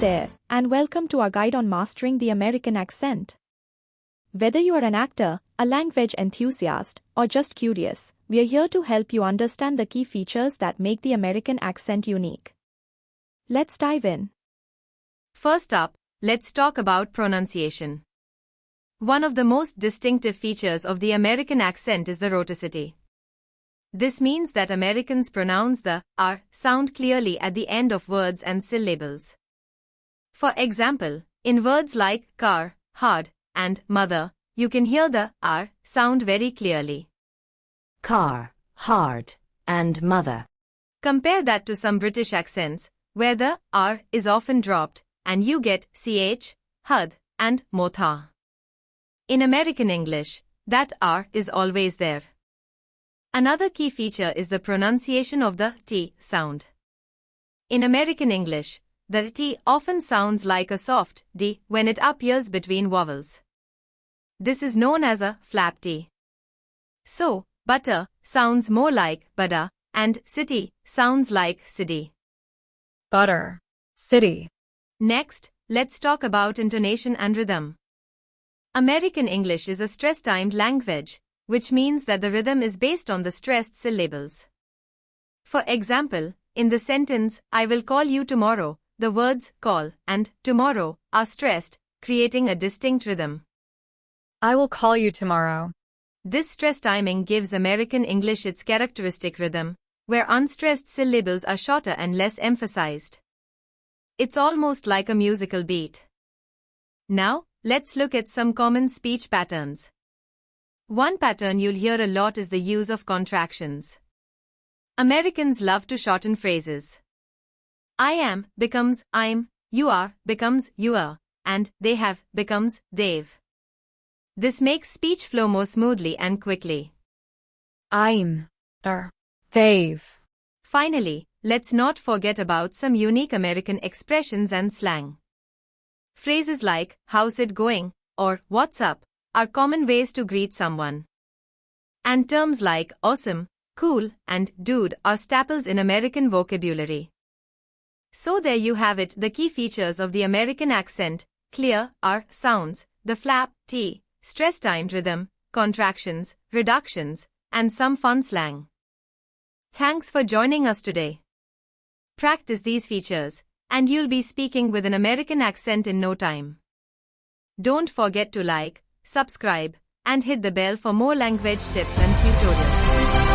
there, and welcome to our guide on mastering the American accent. Whether you are an actor, a language enthusiast, or just curious, we are here to help you understand the key features that make the American accent unique. Let's dive in. First up, let's talk about pronunciation. One of the most distinctive features of the American accent is the rhoticity. This means that Americans pronounce the R sound clearly at the end of words and syllables. For example, in words like car, hard, and mother, you can hear the R sound very clearly. Car, hard, and mother. Compare that to some British accents, where the R is often dropped, and you get ch, hud, and motha. In American English, that R is always there. Another key feature is the pronunciation of the T sound. In American English, the T often sounds like a soft D when it appears between vowels. This is known as a flap T. So, butter sounds more like bada, and city sounds like city. Butter, city. Next, let's talk about intonation and rhythm. American English is a stress-timed language, which means that the rhythm is based on the stressed syllables. For example, in the sentence, I will call you tomorrow, the words call and tomorrow are stressed, creating a distinct rhythm. I will call you tomorrow. This stress timing gives American English its characteristic rhythm, where unstressed syllables are shorter and less emphasized. It's almost like a musical beat. Now, let's look at some common speech patterns. One pattern you'll hear a lot is the use of contractions. Americans love to shorten phrases. I am becomes I'm, you are becomes you are, and they have becomes they've. This makes speech flow more smoothly and quickly. I'm, they've. Finally, let's not forget about some unique American expressions and slang. Phrases like, how's it going, or what's up, are common ways to greet someone. And terms like awesome, cool, and dude are staples in American vocabulary. So there you have it, the key features of the American accent: clear R sounds, the flap T, stress-timed rhythm, contractions, reductions, and some fun slang. Thanks for joining us today. Practice these features, and you'll be speaking with an American accent in no time. Don't forget to like, subscribe, and hit the bell for more language tips and tutorials.